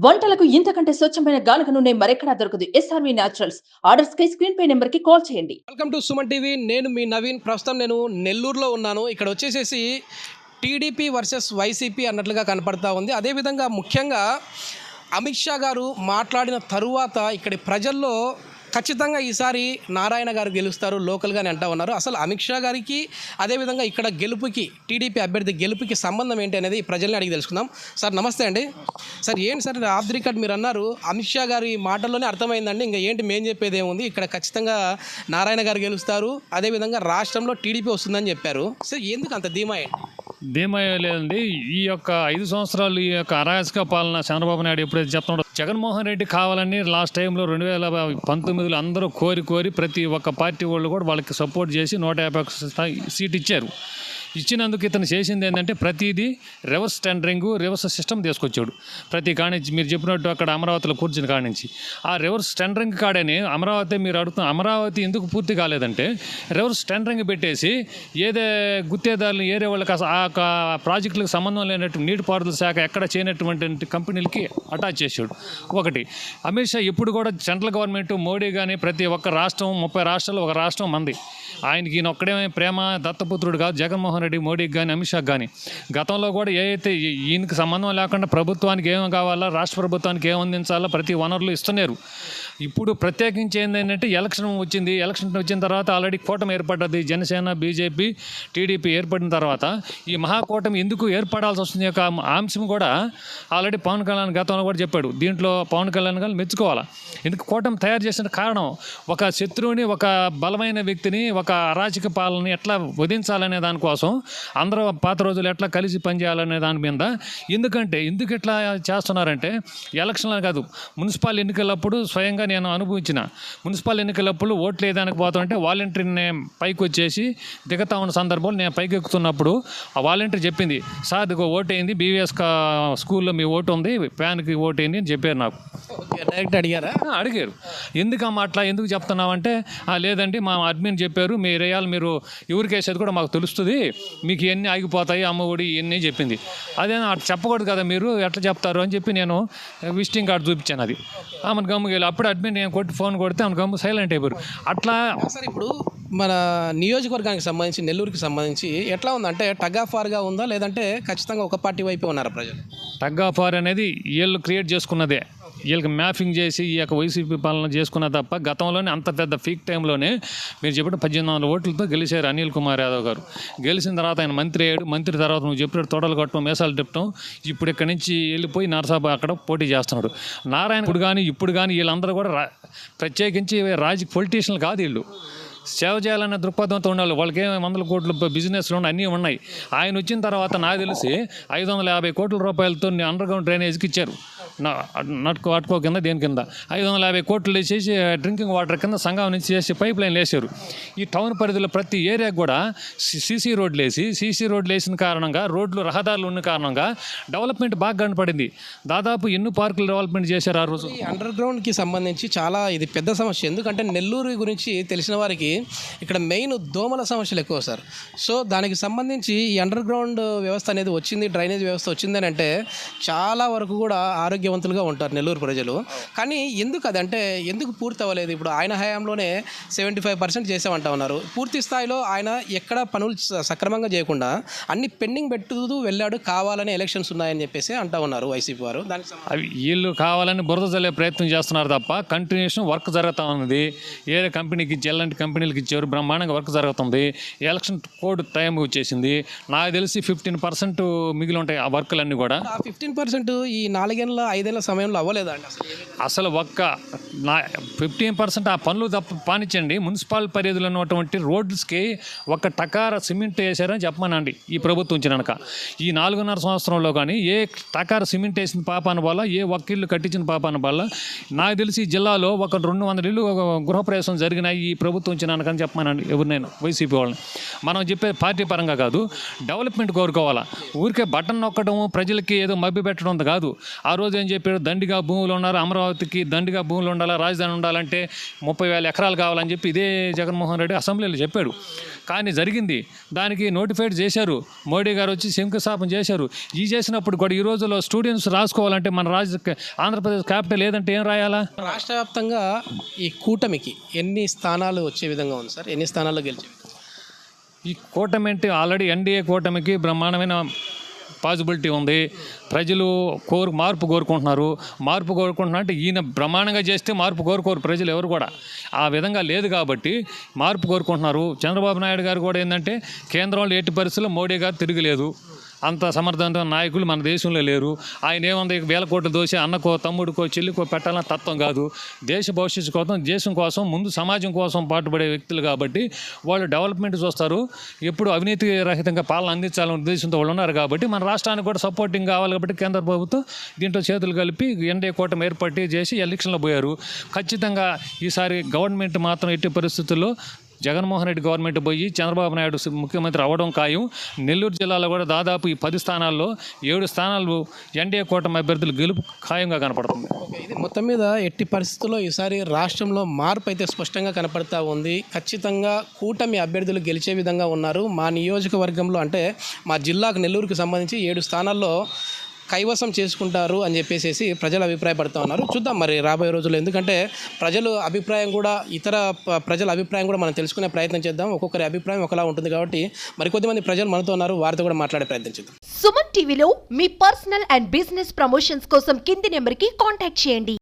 వంటలకు ఇంతకంటే స్వచ్ఛమైన గానుగ నూనె మరెక్కడా దొరకదు. SRV naturals. ఆర్డర్స్ కై స్క్రీన్ పై నెంబర్ కి కాల్ చేయండి. Welcome to Suman TV. నేను మీ నవీన్. ప్రస్తుతం నేను నెల్లూరులో ఉన్నాను. ఇక్కడ వచ్చేసేసి టీడీపీ వర్సెస్ వైసీపీ అన్నట్లుగా కనపడతా ఉంది. అదేవిధంగా ముఖ్యంగా అమిత్ షా గారు మాట్లాడిన తరువాత ఇక్కడి ప్రజల్లో ఖచ్చితంగా ఈసారి నారాయణ గారు గెలుస్తారు లోకల్గానే అంటూ ఉన్నారు. అసలు అమిత్ షా గారికి అదేవిధంగా ఇక్కడ గెలుపుకి టీడీపీ అభ్యర్థి గెలుపుకి సంబంధం ఏంటి అనేది ప్రజల్ని అడిగి తెలుసుకుందాం. సార్ నమస్తే అండి. సార్ ఏంటి సార్ ఆఫ్ ది రికార్డ్ మీరు అన్నారు, అమిత్ షా గారి మాటల్లోనే అర్థమైందండి, ఇంకా ఏంటి మేము చెప్పేది ఏముంది, ఇక్కడ ఖచ్చితంగా నారాయణ గారు గెలుస్తారు, అదేవిధంగా రాష్ట్రంలో టీడీపీ వస్తుందని చెప్పారు. సార్ ఎందుకు అంత ధీమా ఏంటి? ధీమా లేదండి. ఈ యొక్క 5 సంవత్సరాలు ఈ యొక్క అరాచక పాలన చంద్రబాబు నాయుడు ఎప్పుడైతే చెప్తున్నాడో, జగన్మోహన్ రెడ్డి కావాలని లాస్ట్ టైంలో 2019లో అందరూ కోరి ప్రతి ఒక్క పార్టీ వాళ్ళు కూడా వాళ్ళకి సపోర్ట్ చేసి 150 సీట్ ఇచ్చారు. ఇచ్చినందుకు ఇతను చేసింది ఏంటంటే ప్రతిదీ రివర్స్ టెండరింగ్, రివర్స్ సిస్టమ్ తీసుకొచ్చాడు. ప్రతి కానించి మీరు చెప్పినట్టు అక్కడ అమరావతిలో కూర్చుని కానించి ఆ రివర్స్ టెండరింగ్ కాడని అమరావతి మీరు అడుగుతున్న అమరావతి ఎందుకు పూర్తి కాలేదంటే రివర్స్ టెండరింగ్ పెట్టేసి ఏదే గుత్తేదారులు ఏరే వాళ్ళకి ఆ ప్రాజెక్టులకు సంబంధం లేనట్టు నీటిపారుదల శాఖ ఎక్కడ చేయనటువంటి కంపెనీలకి అటాచ్ చేశాడు. ఒకటి, అమిత్ షా ఇప్పుడు కూడా సెంట్రల్ గవర్నమెంట్ మోడీ కానీ ప్రతి ఒక్క రాష్ట్రం 30 రాష్ట్రాలు ఒక రాష్ట్రం మంది, ఆయనకి ఈయన ఒక్కడే ప్రేమ దత్తపుత్రుడు కాదు జగన్మోహన్ రెడ్డి, మోడీకి కానీ అమిత్ షాకి కానీ. గతంలో కూడా ఏదైతే ఈయనకి సంబంధం లేకుండా ప్రభుత్వానికి ఏం కావాలా, రాష్ట్ర ప్రభుత్వానికి ఏం అందించాలో ప్రతి వనరులు ఇస్తున్నారు. ఇప్పుడు ప్రత్యేకించి ఏంటంటే ఎలక్షన్ వచ్చిన తర్వాత ఆల్రెడీ కూటమి ఏర్పడ్డది. జనసేన, బీజేపీ, టీడీపీ ఏర్పడిన తర్వాత ఈ మహాకూటమి ఎందుకు ఏర్పడాల్సి వస్తుంది యొక్క అంశం కూడా ఆల్రెడీ పవన్ కళ్యాణ్ గతంలో కూడా చెప్పాడు. దీంట్లో పవన్ కళ్యాణ్ గారు మెచ్చుకోవాలా. ఎందుకు కూటమి తయారు చేసిన కారణం ఒక శత్రువుని, ఒక బలమైన వ్యక్తిని, ఒక అరాచక పాలనని ఎట్లా వధించాలనే దానికోసం, అందరూ పాత రోజులు ఎట్లా కలిసి పనిచేయాలనే దాని మీద. ఎందుకు ఇట్లా చేస్తున్నారంటే ఎలక్షన్లు కాదు, మున్సిపల్ ఎన్నికలప్పుడు స్వయంగా నేను అనుభవించిన. మున్సిపల్ ఎన్నికలప్పుడు ఓట్లు వేయడానికి పోతుంటే వాలంటీర్ని పైకి వచ్చేసి దిగుతా ఉన్న సందర్భంలో నేను పైకి ఎక్కుతున్నప్పుడు ఆ వాలంటీర్ చెప్పింది, సార్ ఇదిగో ఓటు అయింది, బీవీఎస్ స్కూల్లో మీ ఓటు ఉంది, ఫ్యాన్కి ఓటు అయింది అని చెప్పారు. నాకు డైరెక్ట్ అడిగారు ఎందుకమ్మా అట్లా ఎందుకు చెప్తున్నామంటే, లేదండి మా అడ్మిన్ చెప్పారు, మీరు వేయాలి, మీరు ఎవరికి వేసేది కూడా మాకు తెలుస్తుంది, మీకు ఇవన్నీ ఆగిపోతాయి అమ్మఒడి ఇవన్నీ చెప్పింది. అదే అట్లా చెప్పకూడదు కదా, మీరు ఎట్లా చెప్తారు అని చెప్పి నేను విజిటింగ్ కార్డు చూపించాను. అది ఆమెను గమ్ముకి వెళ్ళి అప్పుడు అడ్మిన్ నేను ఫోన్ కొడితే ఆమె గమ్ము సైలెంట్ అయిపోయారు. అట్లా సార్ ఇప్పుడు మన నియోజకవర్గానికి సంబంధించి, నెల్లూరుకి సంబంధించి ఎట్లా ఉందంటే టగ్ ఆఫ్ వార్గా ఉందా, లేదంటే ఖచ్చితంగా ఒక పార్టీ వైపే ఉన్నారా ప్రజలు? టగ్ ఆఫ్ వార్ అనేది వీళ్ళు క్రియేట్ చేసుకున్నదే, వీళ్ళకి మ్యాపింగ్ చేసి ఈ యొక్క వైసీపీ పాలన చేసుకున్న తప్ప గతంలోనే అంత పెద్ద ఫీక్ టైంలోనే మీరు చెప్పిన 1800 ఓట్లతో గెలిచారు అనిల్ కుమార్ యాదవ్ గారు. గెలిచిన తర్వాత ఆయన మంత్రి అయ్యాడు. మంత్రి తర్వాత నువ్వు చెప్పినట్టు తోటలు కట్టడం, మేసాలు తిప్పడం, ఇప్పుడు ఇక్కడి నుంచి వెళ్ళిపోయి నరసాబా అక్కడ పోటీ చేస్తున్నాడు. నారాయణ ఇప్పుడు కానీ వీళ్ళందరూ కూడా ప్రత్యేకించి పొలిటీషియన్లు కాదు, వీళ్ళు సేవ చేయాలనే దృక్పథంతో ఉండాలి. వాళ్ళకి 100 కోట్ల బిజినెస్లు అన్నీ ఉన్నాయి. ఆయన వచ్చిన తర్వాత నాకు తెలిసి 550 కోట్ల రూపాయలతో అండర్ గ్రౌండ్ డ్రైనేజ్కి ఇచ్చారు. అటుకో కింద దేని కింద 550 కోట్లు వేసేసి డ్రింకింగ్ వాటర్ కింద సంఘం నుంచి చేసి పైప్ లైన్లు వేసారు. ఈ టౌన్ పరిధిలో ప్రతి ఏరియాకి కూడా సీసీ రోడ్లు వేసిన కారణంగా, రహదారులు ఉన్న కారణంగా డెవలప్మెంట్ బాగా కనపడింది. దాదాపు ఎన్ని పార్కులు డెవలప్మెంట్ చేశారు ఆ రోజు. ఈ అండర్ గ్రౌండ్కి సంబంధించి చాలా ఇది పెద్ద సమస్య. ఎందుకంటే నెల్లూరు గురించి తెలిసిన వారికి ఇక్కడ మెయిన్ దోమల సమస్యలు ఎక్కువ సార్. సో దానికి సంబంధించి ఈ అండర్ గ్రౌండ్ వ్యవస్థ అనేది వచ్చింది, డ్రైనేజ్ వ్యవస్థ వచ్చిందని అంటే చాలా వరకు కూడా ఆరోగ్యవంతులుగా ఉంటారు నెల్లూరు ప్రజలు. కానీ ఎందుకు పూర్తి అవ్వలేదు? ఇప్పుడు ఆయన హయాంలోనే 75% చేసామంటా ఉన్నారు. పూర్తి స్థాయిలో ఆయన ఎక్కడ పనులు సక్రమంగా చేయకుండా అన్ని పెండింగ్ పెట్టుతూ వెళ్ళాడు, కావాలని ఎలక్షన్స్ ఉన్నాయని చెప్పేసి అంటా ఉన్నారు వైసీపీ వారు. అవి వీళ్ళు కావాలని బురద చల్లే ప్రయత్నం చేస్తున్నారు తప్ప కంటిన్యూషన్ వర్క్ జరుగుతూ ఉంది. ఏ కంపెనీకి ఎలాంటి కంపెనీలకు ఇచ్చారు, బ్రహ్మాండంగా వర్క్ జరుగుతుంది. ఎలక్షన్ కోడ్ టైం వచ్చేసింది. నాకు తెలిసి 15% మిగిలి ఉంటాయి ఆ వర్కులన్నీ కూడా. 15% ఈ 4-5 సమయంలో అవ్వలేదా అండి? అసలు 15% ఆ పనులు పానించండి. మున్సిపల్ పరిధిలో ఉన్నటువంటి రోడ్స్కి ఒక టకార సిమెంట్ వేసారని చెప్పమనండి ఈ ప్రభుత్వం వచ్చినాక. ఈ 4.5 సంవత్సరంలో కానీ ఏ టకార సిమెంట్ వేసిన పాపాన వల్ల, ఏ ఒక్క ఇల్లు కట్టించిన పాపాన వల్ల నాకు తెలిసి జిల్లాలో ఒక 200 ఇల్లు గృహప్రవేశం జరిగినాయి ఈ ప్రభుత్వం వచ్చినాకని చెప్పమనండి ఎవరినైనా వైసీపీ వాళ్ళని. మనం చెప్పే పార్టీ పరంగా కాదు, డెవలప్మెంట్ కోరుకోవాలా. ఊరికే బటన్ నొక్కడం, ప్రజలకి ఏదో మభ్య పెట్టడం కాదు. ఆ రోజు ఏం చెప్పాడు, దండిగా భూములు ఉన్నారు, అమరావతికి దండిగా భూములు ఉండాలి, రాజధాని ఉండాలంటే 30,000 ఎకరాలు కావాలని చెప్పి ఇదే జగన్మోహన్ రెడ్డి అసెంబ్లీలో చెప్పాడు. కానీ జరిగింది, దానికి నోటిఫైడ్ చేశారు, మోడీ గారు వచ్చి శంకుస్థాపన చేశారు. ఈ చేసినప్పుడు కూడా ఈ రోజుల్లో స్టూడెంట్స్ రాసుకోవాలంటే మన ఆంధ్రప్రదేశ్ క్యాపిటల్ ఏదంటే ఏం రాయాలా? రాష్ట్ర వ్యాప్తంగా ఈ కూటమికి ఎన్ని స్థానాలు వచ్చే విధంగా ఉంది సార్? ఎన్ని స్థానాల్లో గెలిచే విధంగా? ఈ కూటమి అంటే ఆల్రెడీ ఎన్డీఏ కూటమికి బ్రహ్మాండమైన పాసిబిలిటీ ఉంది. ప్రజలు మార్పు కోరుకుంటున్నారు. మార్పు కోరుకుంటున్నా అంటే ఈయన బ్రహ్మాండంగా చేస్తే మార్పు కోరుకోరు ప్రజలు ఎవరు కూడా. ఆ విధంగా లేదు కాబట్టి మార్పు కోరుకుంటున్నారు. చంద్రబాబు నాయుడు గారు కూడా ఏంటంటే కేంద్రంలో ఎట్టి పరిస్థితుల్లో మోడీ గారు తిరగలేదు. అంత సమర్థవంతమైన నాయకులు మన దేశంలో లేరు. ఆయన ఏముంది, 1000 కోట్ల దోషి అన్నకో తమ్ముడికో చెల్లికో పెట్టాలన్న తత్వం కాదు. దేశ భవిష్యత్తు కోసం, దేశం కోసం, ముందు సమాజం కోసం పాటుపడే వ్యక్తులు కాబట్టి వాళ్ళు డెవలప్మెంట్ చూస్తారు. ఎప్పుడు అవినీతి రహితంగా పాలన అందించాలనే ఉద్దేశంతో వాళ్ళు ఉన్నారు కాబట్టి మన రాష్ట్రానికి కూడా సపోర్టింగ్ కావాలి కాబట్టి కేంద్ర ప్రభుత్వం దీంట్లో చేతులు కలిపి ఎన్డీఏ కూటమి ఏర్పాటు చేసి ఎలక్షన్లో పోయారు. ఖచ్చితంగా ఈసారి గవర్నమెంట్ మాత్రం ఎట్టి పరిస్థితుల్లో జగన్మోహన్ రెడ్డి గవర్నమెంట్ పోయి చంద్రబాబు నాయుడు ముఖ్యమంత్రి అవ్వడం ఖాయం. నెల్లూరు జిల్లాలో కూడా దాదాపు ఈ 10 స్థానాల్లో 7 స్థానాలు ఎన్డీఏ కూటమి అభ్యర్థులు గెలుపు ఖాయంగా కనపడుతుంది. ఇది మొత్తం మీద ఎట్టి పరిస్థితుల్లో ఈసారి రాష్ట్రంలో మార్పు అయితే స్పష్టంగా కనపడతా ఉంది. ఖచ్చితంగా కూటమి అభ్యర్థులు గెలిచే విధంగా ఉన్నారు. మా నియోజకవర్గంలో అంటే మా జిల్లాకు నెల్లూరుకు సంబంధించి 7 స్థానాల్లో కైవసం చేసుకుంటారు అని చెప్పేసి ప్రజలు అభిప్రాయపడుతూ ఉన్నారు. చూద్దాం మరి రాబోయే రోజుల్లో, ఎందుకంటే ప్రజల అభిప్రాయం కూడా ప్రజల అభిప్రాయం కూడా మనం తెలుసుకునే ప్రయత్నం చేద్దాం. ఒక్కొక్కరి అభిప్రాయం ఒకలా ఉంటుంది కాబట్టి మరికొద్దిమంది ప్రజలు మనతో ఉన్నారు, వారితో కూడా మాట్లాడే ప్రయత్నం చేద్దాం. సుమన్ టీవీలో మీ పర్సనల్ అండ్ బిజినెస్ ప్రమోషన్స్ కోసం కింది నెంబర్కి కాంటాక్ట్ చేయండి.